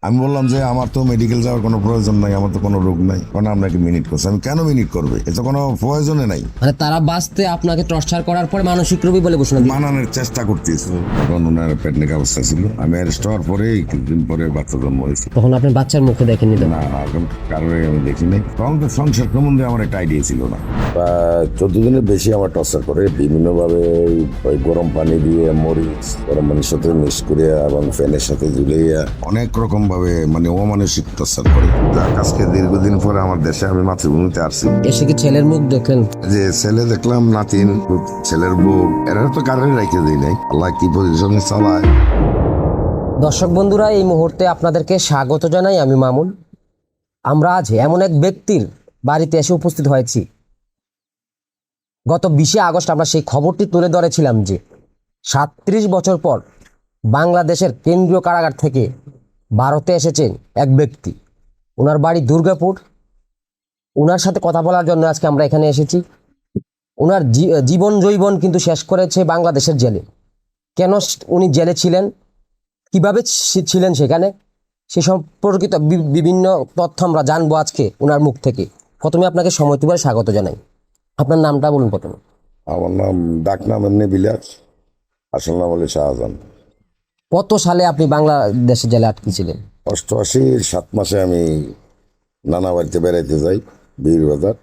আমি বললাম যে আমার তো মেডিকেল যাওয়ার কোনো প্রয়োজন নাই, আমার তো কোনো রোগ নাই, কারণ আপনাকে মিনিট করছে। আমি কেন মিনিট করবে, এটা কোনো প্রয়োজনে নাই। মানে তারা বাঁচতে আপনাকে টর্চার করার পরে মানসিক রোগী বলে ঘোষণা দিল। মানানোর চেষ্টা করতেছিল, তখন ওনার পেটনিক অবস্থা ছিল। আমি অ্যারেস্ট হওয়ার পরে কিছুদিন পরে বাচ্চা জন্ম হয়েছে। তখন আপনি বাচ্চার মুখে দেখেননি তো? না না, কারণে আমি দেখি নাই। তখন তো সংসার সম্বন্ধে আমার একটা আইডিয়া ছিল না। 14 দিনের বেশি আমার টর্চার করে বিভিন্নভাবে। ওই গরম পানি দিয়ে মরিচ গরম পানির সাথে মিক্স করে এবং ফ্যানের সাথে ঝুলিয়ে অনেক রকম ভাবে মানে অমানসিক টর্চার করে। যাক, আজকে দীর্ঘদিন পরে আমার দেশে আমি মাতৃভূমিতে আসছি। এসে কি ছেলের মুখ দেখলেন? যে ছেলে দেখলাম, নাতিন, ছেলের বউ, এরা তো কারণে রেখে দিই নাই। আল্লাহ কি পজিশনে চালায়। দর্শক বন্ধুরা, এই মুহূর্তে আপনাদেরকে স্বাগত জানাই। আমি মামুন। আমরা আজ এমন এক ব্যক্তির বাড়িতে এসে উপস্থিত হয়েছি। গত 20 আগস্ট আমরা সেই খবরটি তুলে ধরেছিলাম যে 37 বছর পর বাংলাদেশের কেন্দ্রীয় কারাগার থেকে ভারতে এসেছেন এক ব্যক্তি। ওনার বাড়ি দুর্গাপুর। ওনার সাথে কথা বলার জন্য আজকে আমরা এখানে এসেছি। ওনার জীবন জৈবন কিন্তু শেষ করেছে বাংলাদেশের জেলে। কেন উনি জেলে ছিলেন, কিভাবে ছিলেন সেখানে, সে সম্পর্কিত বিভিন্ন তথ্য আমরা জানবো আজকে ওনার মুখ থেকে। প্রথমে আপনাকে সময় তুলে স্বাগত জানাই। আপনার নামটা বলুন প্রথমে। আমার নাম, ডাক নাম এমনি বিলাস, আসল নাম হলে শাহজাহান। কত সালে আপনি বাংলাদেশের জেলে আটকেছিলেন? 88 7 মাসে আমি নানা বাড়িতে বেড়াইতে যাই বীরবাজার।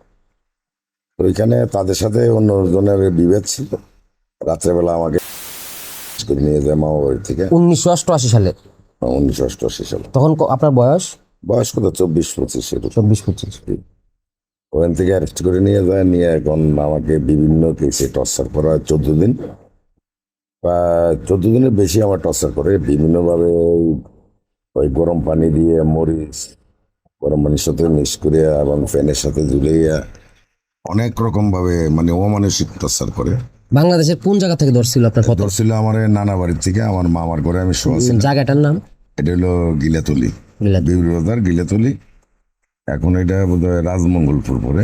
তো ওইখানে তাদের সাথে অন্যজনের বিভেদ ছিল। রাত্রেবেলা আমাকে করে নিয়ে যায় মামা বাড়ি থেকে। 1988 সালে? 1988 সালে। তখন আপনার বয়স? বয়স কত, 24-25 এরকম। 24-25। ওখান থেকে অ্যারেস্ট করে নিয়ে যায়, নিয়ে এখন আমাকে বিভিন্ন কেসে টর্চার করা হয় 14 দিন। 14 দিনের বেশি আমার টর্চার করে বিভিন্নভাবে। ওই গরম পানি দিয়ে মরিচ গরম পানির সাথে মিক্স করে এবং ফ্যানের সাথে ঝুলিয়ে অনেক রকম ভাবে মানে অমানসিক টর্চার করে। বাংলাদেশের কোন জায়গা থেকে ধরছিল আপনার? কত ধরছিল আমার নানা বাড়ির থেকে, আমার মামার ঘরে আমি শোয়া ছিলাম। জায়গাটার নাম? এটা হলো গিলাতলি, বীরবাজার গিলাতলি। এখন এটা বোধহয় রাজমঙ্গলপুর পরে।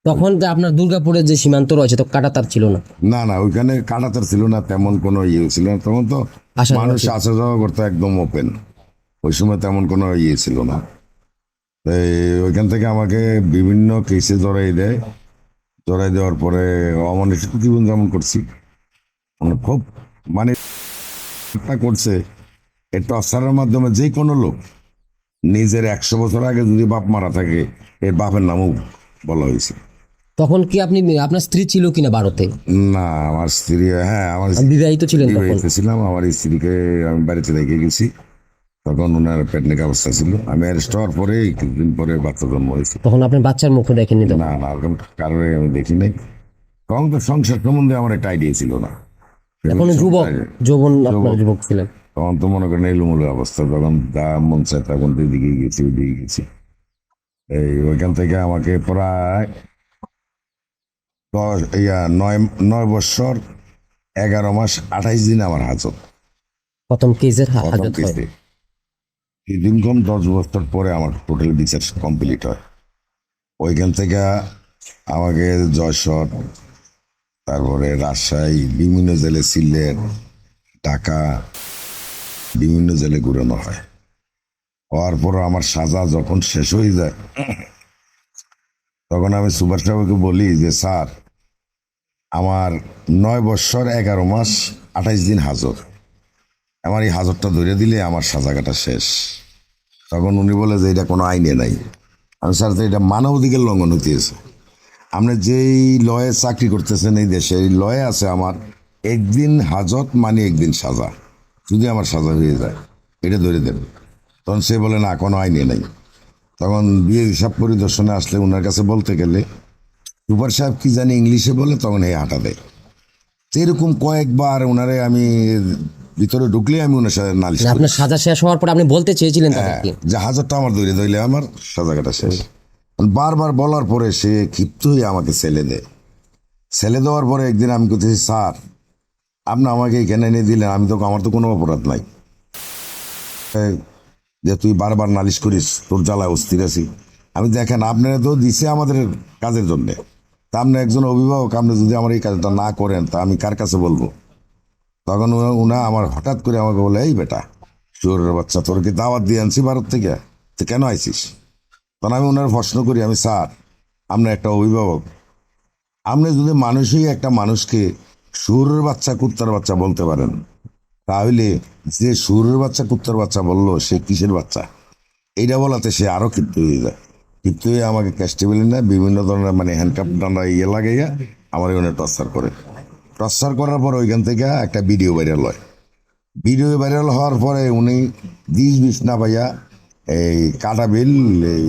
তখন তো আপনার দুর্গাপুরের যে সীমান্ত রয়েছে তো কাঁটাতার ছিল না? না না, ওইখানে কাঁটাতার ছিল না, তেমন কোনো ইয়ে ছিল না। তখন তো মানুষ আসা যাওয়া করতে একদম ওপেন। ওই সময় তেমন কোনো ইয়ে ছিল না। ওইখান থেকে আমাকে বিভিন্ন কেসে জড়াই দেয়। জড়াই দেওয়ার পরে অমানসিক জীবন যেমন করছি, মানে খুব মানে করছে। এই টর্চারের মাধ্যমে যে কোনো লোক নিজের 100 বছর আগে যদি বাপ মারা থাকে, এর বাপের নামও বলা হয়েছে। তখন কি আপনি, আপনার স্ত্রী ছিল কিনা ভারতে? না, আমার স্ত্রী, হ্যাঁ আমার বিবাহিত ছিলেন তখন? বিবাহিত ছিলাম। আমার স্ত্রীকে আমি বাড়িতে রেখে গেছি। তখন ওনার পেটনিক অবস্থা ছিল। আমি অ্যারেস্ট হওয়ার পরে কিছুদিন পরে বাচ্চা জন্ম হয়েছে। তখন আপনি বাচ্চার মুখে দেখেননি তো? না না, কারণে আমি দেখি নাই। তখন তো সংসার সম্বন্ধে আমার একটা আইডিয়া ছিল না। এখন যুবক ছিলেন। তখন তো মনে করেন এলোমেলো অবস্থা। তখন যা মন চায় তখন দিকে গেছি, ওইদিকে গেছি। ওইখান থেকে আমাকে প্রায় 9 বছর 11 মাস 28 দিন আমার হাজত। প্রথম কেসের প্রথম হাজত হয়। কেসে দিন কম 10 বছর পরে আমার টোটাল বিচার কমপ্লিট হয়। ওইখান থেকে আমাকে যশোর, তারপরে রাজশাহী, বিভিন্ন জেলে, সিলেট, ঢাকা, বিভিন্ন জেলে ঘুরানো হয়। হওয়ার পর আমার সাজা যখন শেষ হয়ে যায়, তখন আমি সুপার সাহেবকে বলি যে স্যার, আমার 9 বছর 11 মাস 28 দিন হাজর, আমার এই হাজরটা ধরে দিলে আমার সাজা কাটা শেষ। তখন উনি বলে যে এটা কোনো আইনে নাই। আমি স্যার, তো এটা মানবাধিকার লঙ্ঘন হইতেছে। আপনি যেই লয়ে চাকরি করতেছেন এই দেশে, এই লয়ে আছে আমার একদিন হাজত মানে একদিন সাজা, যদি আমার সাজা হয়ে যায় এটা ধরে দেন। তখন সে বলে না, কোনো আইনে নাই। তখন বিয়ে হিসাব পরিদর্শনে আসলে ওনার কাছে বলতে গেলে সুপার সাহেব কি জানি ইংলিশে বলে, তখন এই হাঁটা দেয়। এরকম কয়েকবার ওনারে আমি ভিতরে ঢুকলে আমি ওনার সাথে নালিশ করি। আপনার সাজা শেষ হওয়ার পর আপনি বলতে চেয়েছিলেন তাদেরকে? যে হাজারটা আমার ধরে ধরলে আমার সাজা কাটা শেষ। বারবার বলার পরে সে ক্ষিপ্ত হয়ে আমাকে ছেলে দেয়। ছেলে দেওয়ার পরে একদিন আমি বলতেছি, স্যার আপনি আমাকে এখানে এনে দিলেন, আমি তো, আমার তো কোনো অপরাধ নাই, যে তুই বারবার নালিশ করিস, তোর জ্বালায় অস্থির আছি। আমি দেখেন, আপনারা তো দিছে আমাদের কাজের জন্যে, তা আপনি একজন অভিভাবক, আপনি যদি আমার এই কাজটা না করেন তা আমি কার কাছে বলবো? তখন উনা আমার হঠাৎ করে আমাকে বলে, এই বেটা শুয়োরের বাচ্চা, তোর কি দাওয়াত দিয়ে আনছি ভারত থেকে? তুই কেন আইছিস? তখন আমি ওনার প্রশ্ন করি, আমি স্যার আপনি একটা অভিভাবক, আপনি যদি মানুষই একটা মানুষকে শুয়োরের বাচ্চা কুত্তার বাচ্চা বলতে পারেন, তাহলে যে শুয়োরের বাচ্চা কুত্তার বাচ্চা বললো সে কিসের বাচ্চা? এইটা বলাতে সে আরো ক্ষিপ্ত হয়ে যায়। ক্ষিপ্ত হয়ে আমাকে ক্যাশ টেবিলে নেয়, বিভিন্ন ধরনের মানে হ্যান্ডকাপ ডান্ডা লাগাইয়া আমার ওখানে টর্চার করে। টর্চার করার পর ওইখান থেকে একটা ভিডিও ভাইরাল হয়। ভিডিও ভাইরাল হওয়ার পরে উনি দিস বিষ না পাইয়া এই কাটাবিল এই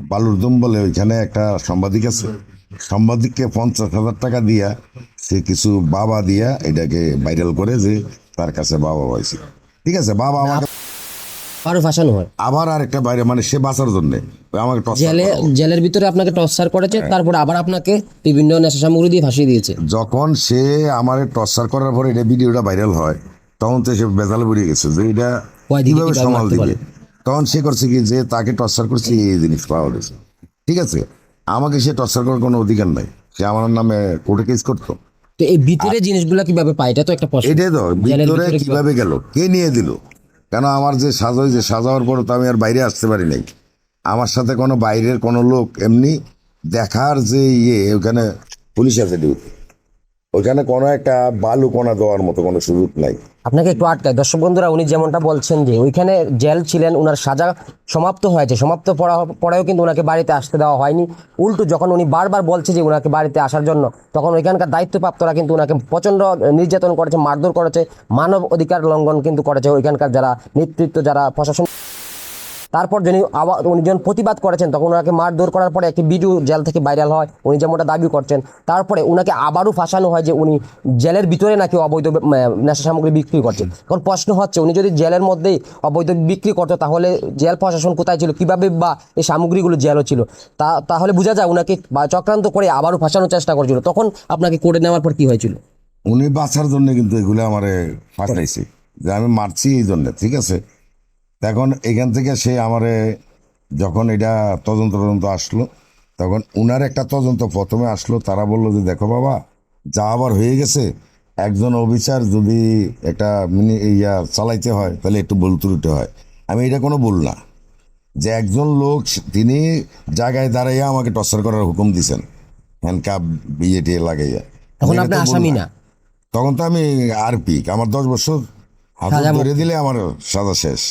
বালুরদম বলে ওইখানে একটা সাংবাদিক আছে, সাংবাদিককে 50,000 টাকা দিয়া সে কিছু বাবা দিয়া এটাকে ভাইরাল করে যে তার কাছে বাবা পাইছে। ঠিক আছে, বাবা আমাকে আরো ফাঁসানো হয়। আবার আরেকটা বাইরে মানে সে বাঁচার জন্য আমাকে টর্চার জেলে করালো। জেলের ভিতরে আপনাকে টর্চার করেছে, তারপর আবার আপনাকে বিভিন্ন নেশা সামগ্রী দিয়ে ফাঁসিয়ে দিয়েছে। যখন সে আমার টর্চার করার পরে এটা ভিডিওটা ভাইরাল হয়, তখন তো সে বেজাল বেরিয়ে গেছে যে এটা কয়দিকে কিভাবে কিভাবে সামাল মারতে দিবে। পারে। তখন সে করছে কি যে তাকে টর্চার করছে এই জিনিস পাওয়া গেছে। ঠিক আছে, আমাকে সে টর্চার করার কোনো অধিকার নাই, সে আমার নামে কোর্টে কেস করতো। তো এই ভিতরে জিনিসগুলো কিভাবে পায়, এটা তো একটা প্রশ্ন। এটাই তো জেলের ভিতরে ভিতরে কিভাবে গেল, কে নিয়ে দিল? কেন আমার যে সাজা হয়েছে, সাজাওয়ার পর তো আমি আর বাইরে আসতে পারি নাই। আমার সাথে কোনো বাইরের কোনো লোক এমনি দেখার যে ওখানে পুলিশ আছে ডিউটি, ওখানে কোনো একটা বালু কোনা দেওয়ার মতো কোনো সুযোগ নাই। আপনাকে একটু আটকায়। দর্শক বন্ধুরা, উনি যেমনটা বলছেন যে ওইখানে জেল ছিলেন, উনার সাজা সমাপ্ত হয়েছে, সমাপ্ত পরেও কিন্তু ওনাকে বাড়িতে আসতে দেওয়া হয়নি। উল্টো যখন উনি বারবার বলছে যে ওনাকে বাড়িতে আসার জন্য, তখন ওইখানকার দায়িত্বপ্রাপ্তরা কিন্তু ওনাকে প্রচণ্ড নির্যাতন করেছে, মারধর করেছে, মানব অধিকার লঙ্ঘন কিন্তু করেছে ওইখানকার যারা নেতৃত্ব, যারা প্রশাসন। তারপর উনি যখন প্রতিবাদ করেছেন, তখন ওনাকে মারধর করার পরে একটি ভিডিও জেল থেকে ভাইরাল হয়, উনি যেমনটা দাবি করছেন। তারপরে ওনাকে আবারও ফাঁসানো হয় যে উনি জেলের ভিতরে নাকি অবৈধ নেশা সামগ্রী বিক্রি করছেন। এখন প্রশ্ন হচ্ছে, উনি যদি জেলের মধ্যেই অবৈধ বিক্রি করতো, তাহলে জেল প্রশাসন কোথায় ছিল, কিভাবে বা এই সামগ্রীগুলো জেলও ছিল? তাহলে বোঝা যায় উনাকে চক্রান্ত করে আবারও ফাঁসানোর চেষ্টা করছিল। তখন আপনাকে কোর্টে নেওয়ার পর কি হয়েছিল? উনি বাঁচার জন্য কিন্তু এগুলো আমারে ফাটাইছে যে আমি মারছি এই জন্য। ঠিক আছে, এখন এখান থেকে সে আমারে যখন এটা তদন্ত আসলো, তখন উনার একটা তদন্ত প্রথমে আসলো, তারা বললো যে দেখো বাবা, যা আবার হয়ে গেছে, একজন অফিসার যদি একটা চালাইতে হয় তাহলে একটু ভুল ত্রুটি হয়। আমি এটা কোনো ভুল না, যে একজন লোক তিনি জায়গায় দাঁড়াইয়া আমাকে টর্চার করার হুকুম দিছেন, হ্যান্ডকাপ বিয়ে লাগাইয়া। তখন এটা আপনি তো ভুল আসামি না। না? তখন তো আমি আরপি, আমার 10 বছর হাজত সাজা ধরে দিলে আমার সাজা শেষ।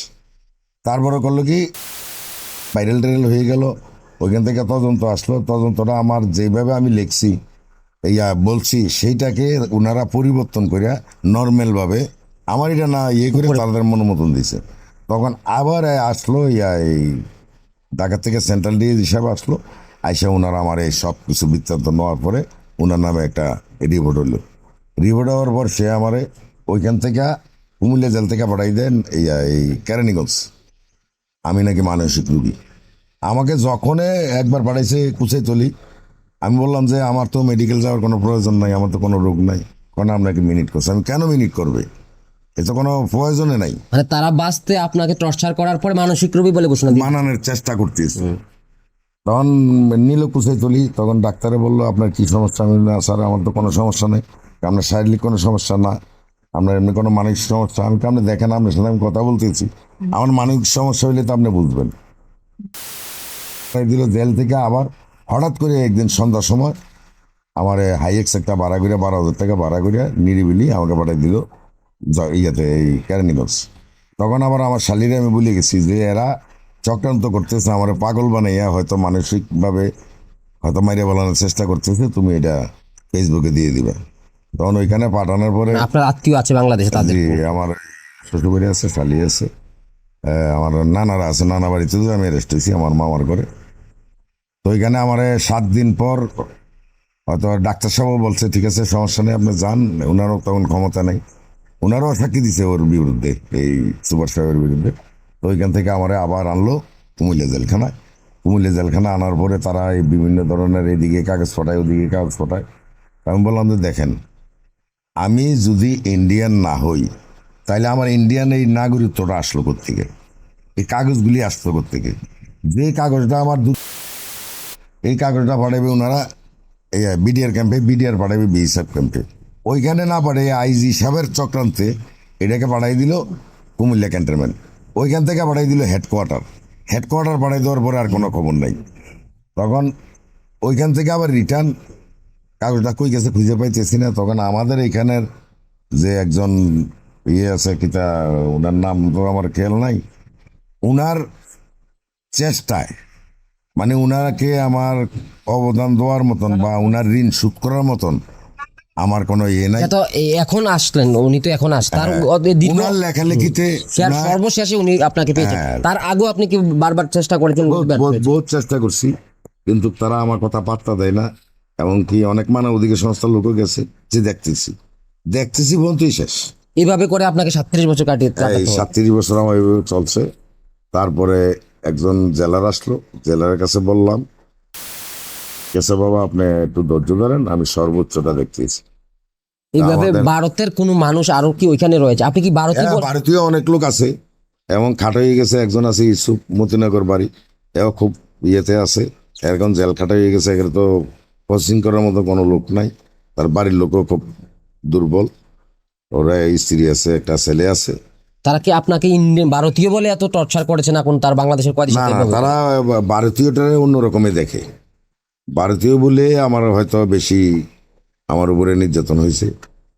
তারপরে করলো কি, ভাইরাল টাইরাল হয়ে গেল, ওইখান থেকে তদন্ত আসলো। তদন্তটা আমার যেভাবে আমি লিখছি বলছি সেইটাকে ওনারা পরিবর্তন করে নর্মালভাবে আমার এটা না করে তাদের মনোমতন দিছে। তখন আবার আসলো এই ঢাকা থেকে সেন্ট্রাল ডিএস হিসাবে আসলো, আইসা ওনারা আমার এই সব কিছু বৃত্তান্ত নেওয়ার পরে ওনার নামে একটা রিপোর্ট হলো। রিপোর্ট হওয়ার পর সে আমারে ওইখান থেকে কুমিল্লা জেল থেকে পাঠাই দেন এই কেরানীগঞ্জ। আমি নাকি মানসিক রুগী। আমাকে যখনই একবার পাঠাইছে কুচাইতলি, আমি বললাম যে আমার তো মেডিকেল যাওয়ার কোনো প্রয়োজন নাই, আমার তো কোনো রোগ নাই। কেন আপনাকে মিনিট করছে? আমি কেন মিনিট করবে, এ তো কোনো প্রয়োজনে নাই। মানে তারা বাঁচতে আপনাকে টর্চার করার পরে মানসিক রোগী বলে ঘোষণা দিল। মানানোর চেষ্টা করতেছি। তখন নিল কুচাইতলি, তখন ডাক্তারে বললো আপনার কি সমস্যা? আমি না স্যার আমার তো কোনো সমস্যা নেই, আপনার শারীরিক কোনো সমস্যা না, আপনার এমনি কোনো মানসিক সমস্যা। আমি আপনি দেখেন, আপনার সাথে আমি কথা বলতেছি, আমার মানসিক সমস্যা হইলে তো আপনি বুঝবেন। দিল জেল থেকে আবার হঠাৎ করে একদিন সন্ধ্যার সময় আমার হাইএক্স একটা ভাড়া করে 12,000 টাকা ভাড়া করে নিরিবিলি আমাকে পাঠিয়ে দিল এই কেরানীগঞ্জ। তখন আবার আমার শালিরে আমি বলে গেছি যে এরা চক্রান্ত করতেছে, আমার পাগল বানাইয়া হয়তো মানসিকভাবে হয়তো মাইরে বলানোর চেষ্টা করতেছে, তুমি এটা ফেসবুকে দিয়ে দিবে। তখন ওইখানে পাঠানোর পরে আপনার আত্মীয় আছে বাংলাদেশে, তাদের জি, আমার শ্বশুরবাড়ি আছে, শালি আছে, আমার নানারা আছে, নানা বাড়িতে আমি অ্যারেস্ট হয়েছি আমার মামার ঘরে। তো ওইখানে আমার 7 দিন পর হয়তো ডাক্তার সাহেবও বলছে ঠিক আছে সমস্যা নেই, আপনি যান। ওনারও তখন ক্ষমতা নেই, ওনারও সাক্ষী দিছে ওর বিরুদ্ধে, এই সুপার সাহেবের বিরুদ্ধে। তো ওইখান থেকে আমার আবার আনলো কুমিল্লা জেলখানায়। কুমিল্লা জেলখানা আনার পরে তারা এই বিভিন্ন ধরনের এদিকে কাগজ ফটায়, ওদিকে কাগজ ফটায়। আমি বললাম যে দেখেন, আমি যদি ইন্ডিয়ান না হই তাহলে আমার ইন্ডিয়ান এই নাগরিকত্বটা আসলো কোত্থেকে, এই কাগজগুলি আসলো কোত্থেকে? যে কাগজটা আমার এই কাগজটা পাঠাবে ওনারা এই বিডিআর ক্যাম্পে, বিডিআর পাঠাবে বিএসএফ ক্যাম্পে। ওইখানে না পাঠাই আইজি সাহেবের চক্রান্তে এটাকে পাঠাই দিল কুমিল্লা ক্যান্টনমেন্ট। ওইখান থেকে পাঠাই দিল হেডকোয়ার্টার পাঠাই দেওয়ার পরে আর কোনো খবর নাই। তখন ওইখান থেকে আবার রিটার্ন কাগজটা কই গেছে খুঁজে পাইতেছি না। তখন আমাদের এইখানের যে একজন ইয়ে আছে কিতা, ওনার নাম তো আমার খেয়াল নাই, উনার চেষ্টায় মানে উনাকে আমার অবদান দেওয়ার মতন বা উনার ঋণ শোধ করার মতন আমার কোনো ইয়ে নাই। তো এখন আসলেন, উনি তো এখন তার উনার লেখালেখিতে সর্বশেষে উনি আপনাকে পেয়েছেন, হ্যাঁ। তার আগেও আপনি কি বারবার চেষ্টা করেছেন? বহুত চেষ্টা করছি, কিন্তু তারা আমার কথা পাত্তা দেয় না। এমনকি অনেক মানবাধিকার সংস্থার লোকও গেছে, যে দেখতেছি বলতেই শেষ। এইভাবে করে আপনাকে 37 বছর কাটিয়ে এই 37 বছর আমার এইভাবে চলছে। তারপরে একজন জেলার আসলো, জেলারের কাছে বললাম, কেসে বাবা আপনি একটু ধৈর্য ধরেন, আমি সর্বোচ্চটা দেখতেছি। এইভাবে ভারতের কোনো মানুষ আরো কি ওইখানে রয়েছে? আপনি কি ভারতীয়? হ্যাঁ, ভারতীয় অনেক লোক আছে, এবং খাটো হয়ে গেছে। একজন আছে ইসুফ, মতিনগর বাড়ি, এও খুব ইয়েতে আছে, এখন জেল খাটা হয়ে গেছে। এখানে তো প্রসেসিং করার মতো কোনো লোক নাই। তার বাড়ির লোকও খুব দুর্বল, ওরা স্ত্রী আছে, একটা ছেলে আছে। তারা কি আপনাকে ইন্ডিয়ান ভারতীয় বলে এত টর্চার করেছে, না কোন তার বাংলাদেশের কয়েদি? না না, তারা ভারতীয়টারে অন্যরকমে দেখে। ভারতীয় বলে আমার হয়তো বেশি আমার উপরে নির্যাতন হয়েছে।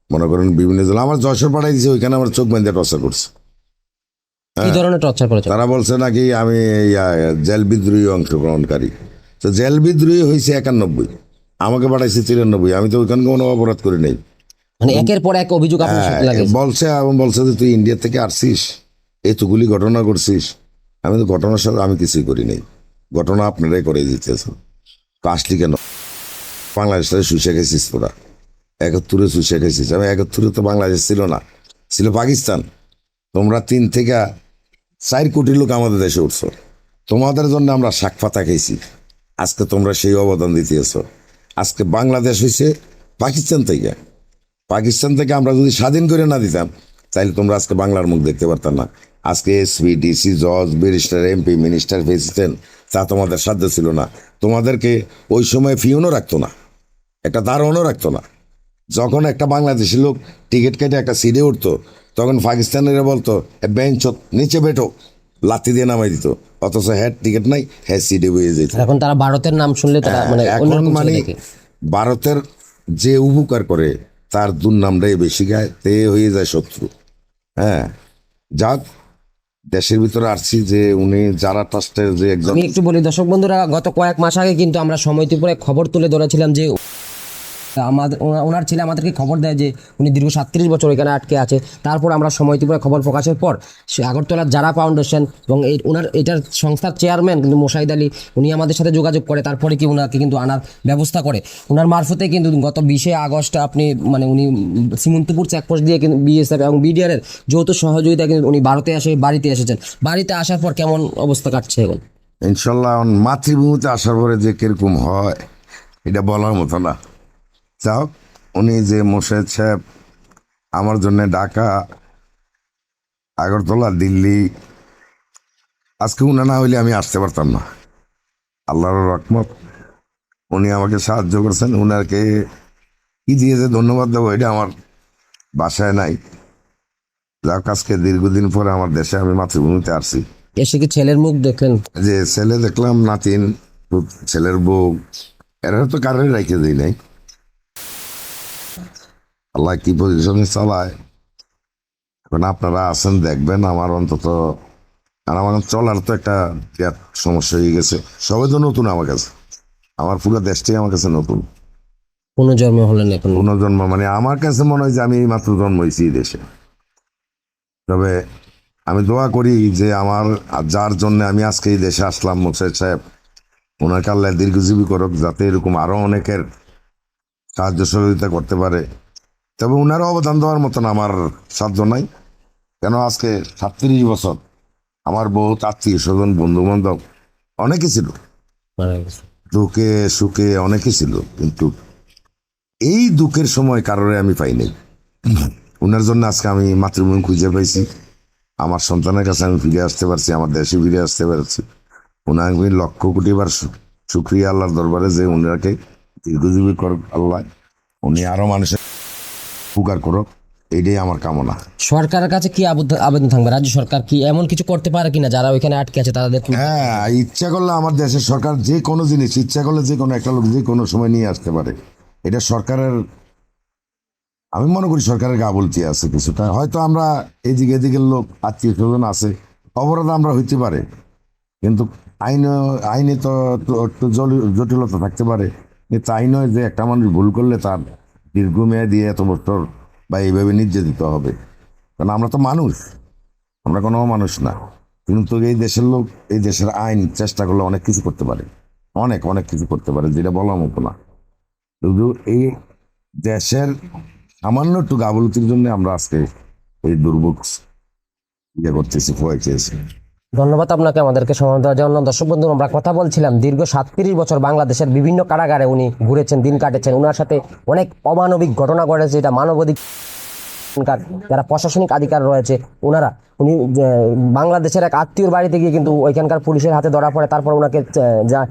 মনে করেন বিভিন্ন জেলা আমার যশোর পাঠাই দিয়েছে, ওইখানে আমার চোখ বেঁধে টর্চার করছে। কি ধরনের টর্চার করেছে? তারা বলছে নাকি আমি জেল বিদ্রোহী অংশগ্রহণকারী। তো জেল বিদ্রোহী হয়েছে 91, আমাকে পাঠাইছে 93। আমি তো ওইখানে কোনো অপরাধ করি নাই। মানে একের পর এক অভিযোগ আপনার সাথে লাগে। বলছে এবং বলছে যে তুই ইন্ডিয়া থেকে আসছিস, এতগুলি ঘটনা করছিস। আমি তো ঘটনার সাথে আমি কিছুই করি নাই, ঘটনা আপনারাই করে দিতেছ। তো আসলি কেন? বাংলাদেশ থেকে শুষে গেছিস তোরা, 71 শুষে গেছিস। আমি 71 তো বাংলাদেশ ছিল না, ছিল পাকিস্তান। তোমরা 3 থেকে 4 কোটি লোক আমাদের দেশে উঠছো, তোমাদের জন্য আমরা শাক পাতা খেয়েছি। আজকে তোমরা সেই অবদান দিতেছ। আজকে বাংলাদেশ হয়েছে পাকিস্তান থেকে আমরা যদি স্বাধীন করে না দিতাম, তাহলে তোমরা আজকে বাংলার মুখ দেখতে পারতাম না। আজকে এসপি, ডিসি, জজ, ব্যারিস্টার, এমপি, মিনিস্টার, প্রেসিডেন্ট, তা তোমাদের সাধ্য ছিল না। তোমাদেরকে ওই সময় ফিউনও রাখতো না, একটা দারোয়ানও রাখতো না। যখন একটা বাংলাদেশি লোক টিকিট কেটে একটা সিটে উঠতো, তখন পাকিস্তানিরা বলতো বেঞ্চ নিচে বেটো, লাথি দিয়ে নামাই দিত। অথচ হ্যাঁ টিকিট নাই, হ্যাঁ সিটে বয়ে যেত। এখন তারা ভারতের নাম শুনলে তারা মানে এখন অন্যরকম চোখে মানে দেখে। ভারতের যে উপকার করে তার দুর্নামটাই বেশি গায়, তে হয়ে যায় শত্রু। হ্যাঁ, যাক, দেশের ভিতরে আসছি যে উনি যারা ট্রাস্টের যে একজন। আমি একটু বলি দর্শক বন্ধুরা, গত কয়েক মাস আগে কিন্তু আমরা সময় ত্রিপুরায় খবর তুলে ধরেছিলাম যে আমাদের ওনার ছেলে আমাদেরকে খবর দেয় যে উনি দীর্ঘ 37 বছর এখানে আটকে আছে। তারপর আমরা সময় ত্রিপুরা খবর প্রকাশের পর সে আগরতলার যারা ফাউন্ডেশন এবং ওনার এটার সংস্থার চেয়ারম্যান কিন্তু মোশাহিদ আলী, উনি আমাদের সাথে যোগাযোগ করে, তারপরে কি ওনাকে কিন্তু আনার ব্যবস্থা করে। ওনার মারফতে কিন্তু গত 20 আগস্ট আপনি মানে উনি সীমন্তপুর চেকপোস্ট দিয়ে কিন্তু বিএসএফ এবং বিডিআর এর যৌথ সহযোগিতা কিন্তু উনি বাড়িতে এসেছেন। বাড়িতে আসার পর কেমন অবস্থা কাটছে এখন? ইনশাল্লাহ মাতৃভূমিতে আসার পরে যে কিরকম হয় এটা বলার মতো না। যাও, উনি যে মোর্শেদ সাহেব আমার জন্য ঢাকা, আগরতলা, দিল্লি, আজকে উনি না হইলে আমি আসতে পারতাম না। আল্লাহর রহমত, উনি আমাকে সাহায্য করেছেন। উনাকে কি দিয়েছে ধন্যবাদ দেবো এটা আমার বাসায় নাই। যাক, আজকে দীর্ঘদিন পরে আমার দেশে আমি মাতৃভূমিতে আসছি। এসে কি ছেলের মুখ দেখলেন? যে ছেলে দেখলাম, নাতিন, ছেলের বউ, এরা তো কারণে রেখে দিই নাই। আল্লাহ কি পজিশনে চালায় এখন আপনারা আছেন দেখবেন। আমার অন্তত আর আমার চলার তো একটা বিরাট সমস্যা হয়ে গেছে। সবাই তো নতুন আমার কাছে, আমার পুরো দেশটাই আমার কাছে নতুন। পুনর্জন্ম হলেন এখন? পুনর্জন্ম মানে আমার কাছে মনে হয় যে আমি মাত্র জন্ম হয়েছি এই দেশে। তবে আমি দোয়া করি যে আমার যার জন্য আমি আজকে এই দেশে আসলাম, মোর্শেদ সাহেব, ওনাকে আল্লাহ দীর্ঘজীবী করুক, যাতে এরকম আরো অনেকের সাহায্য সহযোগিতা করতে পারে। তবে উনারও অবদান দেওয়ার মতন আমার সাধ্য নাই। কেন আজকে 37 বছর আমার বহুত আত্মীয় স্বজন, বন্ধু বান্ধব অনেকে ছিল, মারা গেছে। দুঃখে সুখে অনেকে ছিল, কিন্তু এই দুঃখের সময় কারোরে আমি পাই নাই। উনার জন্য আজকে আমি মাতৃভূমি খুঁজে পাইছি, আমার সন্তানের কাছে আমি ফিরে আসতে পারছি, আমার দেশে ফিরে আসতে পারছি। উনাকে আমি লক্ষ কোটি বার শুক্রিয়া আল্লাহর দরবারে যে উনাকে দীর্ঘজীবী করুক আল্লাহ, উনি আরো মানুষের উপকার করুক, এইটাই আমার কামনা। সরকারের কাছে কি আবেদন থাকবে, রাজ্য সরকার কি এমন কিছু করতে পারে কিনা যারা ওইখানে আটকে আছে তাদের? হ্যাঁ, ইচ্ছা করলে আমার দেশের সরকার যে কোনো জিনিস ইচ্ছা করলে যে কোনো একটা লোক যে কোনো সময় নিয়ে আসতে পারে। এটা সরকারের, আমি মনে করি সরকারের গাফিলতি আছে কিছুটা। হয়তো আমরা এদিকে এদিকের লোক আত্মীয় স্বজন আছে, অপরাধ আমরা হইতে পারে, কিন্তু আইনে তো একটু জটিলতা থাকতে পারে। কিন্তু তাই নয় যে একটা মানুষ ভুল করলে তার দীর্ঘমেয়াদী এত বছর বা এইভাবে নির্যাতিত হবে। কারণ আমরা তো মানুষ, আমরা কোনো মানুষ না। কিন্তু এই দেশের লোক, এই দেশের আইন চেষ্টা করলে অনেক কিছু করতে পারে, অনেক অনেক কিছু করতে পারে, যেটা বলার মতো না। শুধু এই দেশের সামান্য একটু গাফিলতির জন্য আমরা আজকে এই দুর্ভোগ ইয়ে করতেছি, পোয়াইতেছি। ধন্যবাদ আপনাকে আমাদেরকে সময় দেওয়ার জন্য। দর্শক বন্ধু, আমরা কথা বলছিলাম দীর্ঘ 37 বছর বাংলাদেশের বিভিন্ন কারাগারে উনি ঘুরেছেন, দিন কাটেছেন। ওনার সাথে অনেক অমানবিক ঘটনা ঘটেছে, এটা মানবাধিকার যারা প্রশাসনিক আধিকার রয়েছে উনি বাংলাদেশের এক আত্মীয়র বাড়িতে গিয়ে কিন্তু ওইখানকার পুলিশের হাতে ধরা পড়ে। তারপর ওনাকে যা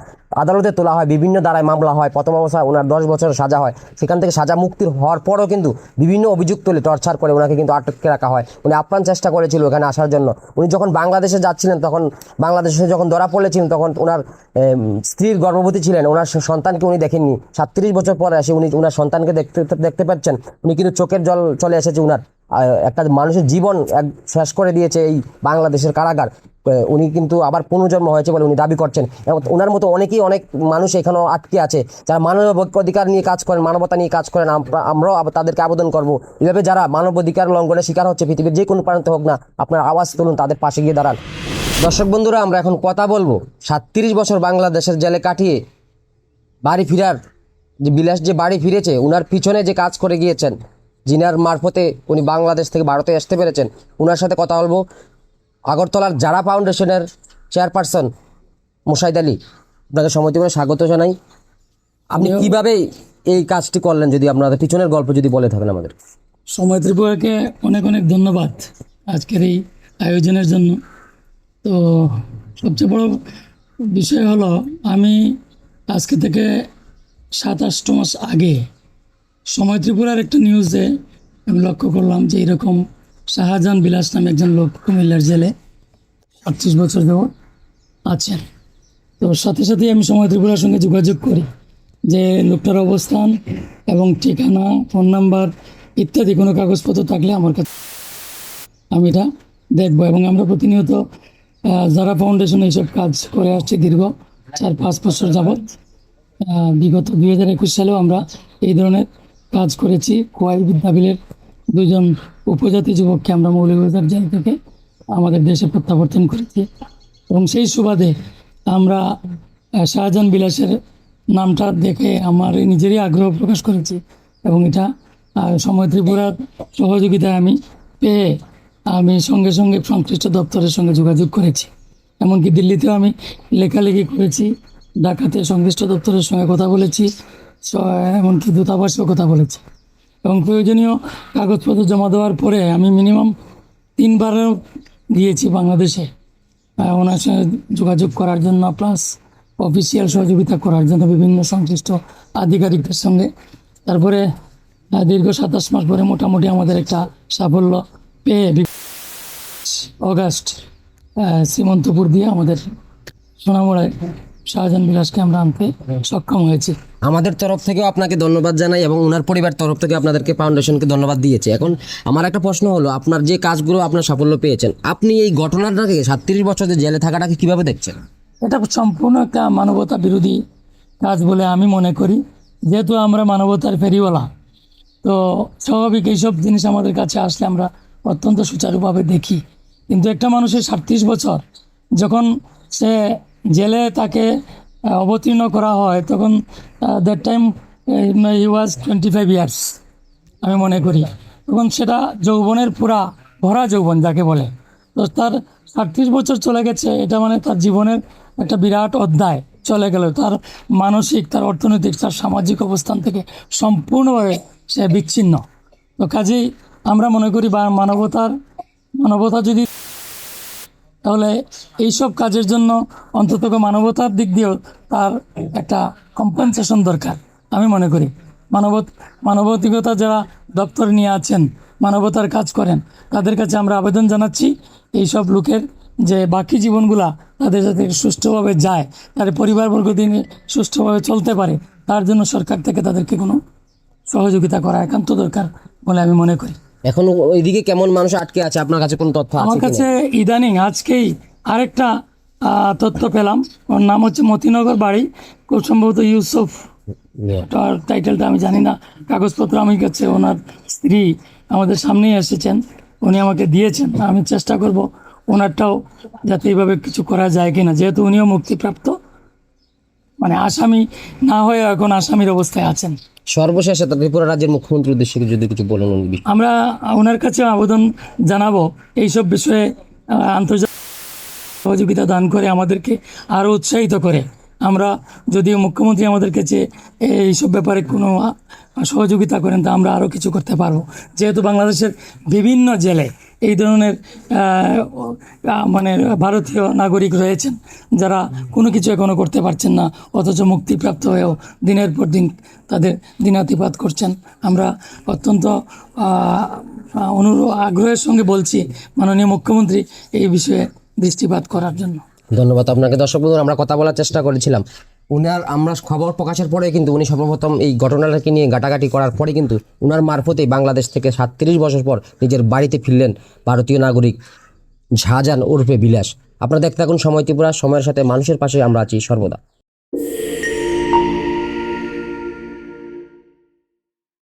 আদালতে তোলা হয়, বিভিন্ন ধারায় মামলা হয়। প্রথম অবস্থায় ওনার 10 বছর সাজা হয়, সেখান থেকে সাজা মুক্তির হওয়ার পরও কিন্তু বিভিন্ন অভিযোগ তুলে টর্চার করে ওনাকে কিন্তু আটকে রাখা হয়। উনি আপ্রাণ চেষ্টা করেছিল ওখানে আসার জন্য। উনি যখন বাংলাদেশে যাচ্ছিলেন, তখন বাংলাদেশে যখন ধরা পড়েছিলেন, তখন ওনার স্ত্রীর গর্ভবতী ছিলেন, ওনার সন্তানকে উনি দেখেননি। 37 বছর পরে এসে উনি ওনার সন্তানকে দেখতে পাচ্ছেন। উনি কিন্তু চোখের জল চলে এসেছে উনার। একটা মানুষের জীবন শেষ করে দিয়েছে এই বাংলাদেশের কারাগার। উনি কিন্তু আবার পুনর্জন্ম হয়েছে বলে উনি দাবি করছেন। এবং ওনার মতো অনেক মানুষ এখানেও আটকে আছে যারা মানবাধিকার নিয়ে কাজ করেন, মানবতা নিয়ে কাজ করেন। আমরাও তাদেরকে আবেদন করব, এভাবে যারা মানবাধিকার লঙ্ঘনের শিকার হচ্ছে পৃথিবীর যে কোনো প্রান্তে হোক না, আপনার আওয়াজ তুলুন, তাদের পাশে গিয়ে দাঁড়ান। দর্শক বন্ধুরা, আমরা এখন কথা বলবো 37 বছর বাংলাদেশের জেলে কাটিয়ে বাড়ি ফেরার যে বাড়ি ফিরেছে, উনার পিছনে যে কাজ করে গিয়েছেন, জিনার মারফতে উনি বাংলাদেশ থেকে ভারতে আসতে পেরেছেন। উনার সাথে কথা বলবো। আগরতলার যারা ফাউন্ডেশনের চেয়ারপারসন মোশাহিদ আলী, আপনাকে সময় করে স্বাগত জানাই। আপনি কিভাবে এই কাজটি করলেন, যদি আপনাদের পিছনের গল্প যদি বলে থাকেন আমাদের। সময় ত্রিপুরাকে অনেক অনেক ধন্যবাদ আজকের এই আয়োজনের জন্য। তো সবচেয়ে বড় বিষয় হলো, আমি আজকে থেকে 27 মাস আগে সময় ত্রিপুরার একটা নিউজে আমি লক্ষ্য করলাম যে এরকম শাহজাহান বিলাস নামে একজন লোক কুমিল্লার জেলে 38 বছর যাবৎ আছেন। তো সাথে সাথেই আমি সময় ত্রিপুরার সঙ্গে যোগাযোগ করি যে লোকটার অবস্থান এবং ঠিকানা, ফোন নাম্বার ইত্যাদি কোনো কাগজপত্র থাকলে আমার কাছে আমি এটা দেখবো। এবং আমরা প্রতিনিয়ত যারা ফাউন্ডেশন এইসব কাজ করে আসছি দীর্ঘ 4-5 বছর যাবৎ। বিগত 2021 সালেও আমরা এই ধরনের কাজ করেছি। খোয়াই বিদ্যাপীঠের 2জন উপজাতি যুবককে আমরা মৌলভীবাজার জেল থেকে আমাদের দেশে প্রত্যাবর্তন করেছি। এবং সেই সুবাদে আমরা শাহজাহান বিলাসের নামটা দেখে আমার নিজেরই আগ্রহ প্রকাশ করেছি। এবং এটা সময় ত্রিপুরার সহযোগিতায় আমি পেয়ে আমি সঙ্গে সঙ্গে সংশ্লিষ্ট দপ্তরের সঙ্গে যোগাযোগ করেছি। এমনকি দিল্লিতেও আমি লেখালেখি করেছি, ঢাকাতে সংশ্লিষ্ট দপ্তরের সঙ্গে কথা বলেছি, এমনকি দূতাবাসেও কথা বলেছি। এবং প্রয়োজনীয় কাগজপত্র জমা দেওয়ার পরে আমি মিনিমাম 3 বারও গিয়েছি বাংলাদেশে ওনার সঙ্গে যোগাযোগ করার জন্য, প্লাস অফিসিয়াল সহযোগিতা করার জন্য বিভিন্ন সংশ্লিষ্ট আধিকারিকদের সঙ্গে। তারপরে দীর্ঘ 27 মাস পরে মোটামুটি আমাদের একটা সাফল্য পেয়ে অগাস্ট শ্রীমন্তপুর দিয়ে আমাদের সোনামুড়ায় শাহজাহান বিলাসকে আমরা আনতে সক্ষম হয়েছি। আমাদের তরফ থেকেও আপনাকে ধন্যবাদ জানাই এবং ওনার পরিবার তরফ থেকে আপনাদেরকে ফাউন্ডেশনকে ধন্যবাদ দিয়েছে। এখন আমার একটা প্রশ্ন হলো, আপনার যে কাজগুলো আপনার সাফল্য পেয়েছেন, আপনি এই ঘটনাটাকে 37 বছর যে জেলে থাকাটাকে কিভাবে দেখছেন? এটা সম্পূর্ণ একটা মানবতা বিরোধী কাজ বলে আমি মনে করি। যেহেতু আমরা মানবতার ফেরিওয়ালা, তো স্বাভাবিক এইসব জিনিস আমাদের কাছে আসলে আমরা অত্যন্ত সুচারুভাবে দেখি। কিন্তু একটা মানুষের 37 বছর যখন সে জেলে তাকে অবতীর্ণ করা হয়, তখন that time he was 25 years আমি মনে করি। তখন সেটা যৌবনের ভরা যৌবন যাকে বলে। তো তার 38 বছর চলে গেছে, এটা মানে তার জীবনের একটা বিরাট অধ্যায় চলে গেল। তার মানসিক, তার অর্থনৈতিক, তার সামাজিক অবস্থান থেকে সম্পূর্ণভাবে সে বিচ্ছিন্ন। তো কাজেই আমরা মনে করি মানবতা যদি, তাহলে এইসব কাজের জন্য অন্তত মানবতার দিক দিয়েও তার একটা কম্পেনসেশন দরকার আমি মনে করি। মানবাধিকতা যারা দপ্তর নিয়ে আছেন মানবতার কাজ করেন, তাদের কাছে আমরা আবেদন জানাচ্ছি এই সব লোকের যে বাকি জীবনগুলা তাদের যাতে সুষ্ঠুভাবে যায়, তাদের পরিবারবর্গ দিনে সুষ্ঠুভাবে চলতে পারে, তার জন্য সরকার থেকে তাদেরকে কোনো সহযোগিতা করা একান্ত দরকার বলে আমি মনে করি। এখন ওইদিকে কেমন মানুষ আটকে আছে, আপনার কাছে কোনো তথ্য আছে আমার কিনা? কাছে ইদানিং আজকেই আরেকটা তথ্য পেলাম, ওর নাম হচ্ছে মতিনগর বাড়ি, খুব সম্ভবত ইউসুফ, তার টাইটেলটা আমি জানি না, কাগজপত্র আমার কাছে ওনার স্ত্রী আমাদের সামনেই এসেছেন, উনি আমাকে দিয়েছেন, আমি চেষ্টা করব ওনারটাও যাতে এইভাবে কিছু করা যায় কিনা, যেহেতু উনিও মুক্তিপ্রাপ্ত, মানে আসামি না হয়ে এখন আসামির অবস্থায় আছেন। সর্বশেষে তো ত্রিপুরা রাজ্যের মুখ্যমন্ত্রীর উদ্দেশ্যে যদি কিছু বলেন উনি বিষয়ে। আমরা ওনার কাছে আবেদন জানাবো এইসব বিষয়ে আন্তর্জাতিক সহযোগিতা দান করে আমাদেরকে আরও উৎসাহিত করে। আমরা যদিও মুখ্যমন্ত্রী আমাদের কাছে এইসব ব্যাপারে কোনো সহযোগিতা করেন, তা আমরা আরও কিছু করতে পারবো, যেহেতু বাংলাদেশের বিভিন্ন জেলায় এই ধরনের মানে ভারতীয় নাগরিক রয়েছেন যারা কোনো কিছু এখনও করতে পারছেন না, অথচ মুক্তিপ্রাপ্ত হয়েও দিনের পর দিন তাদের দিনাতিপাত করছেন। আমরা অত্যন্ত আগ্রহের সঙ্গে বলছি মাননীয় মুখ্যমন্ত্রী এই বিষয়ে দৃষ্টিপাত করার জন্য। ধন্যবাদ আপনাকে। দর্শক বন্ধুরা, আমরা কথা বলার চেষ্টা করেছিলাম আমরা খবর প্রকাশের পরে কিন্তু উনি সর্বপ্রথম এই ঘটনাটাকে নিয়ে ঘাটাঘাটি করার পরে কিন্তু উনার মারফতেই বাংলাদেশ থেকে 37 বছর পর নিজের বাড়িতে ফিরলেন ভারতীয় নাগরিক শাহজাহান ওরফে বিলাস। আপনারা দেখতে থাকুন সময় ত্রিপুরা, সময়ের সাথে মানুষের পাশে আমরা আছি সর্বদা।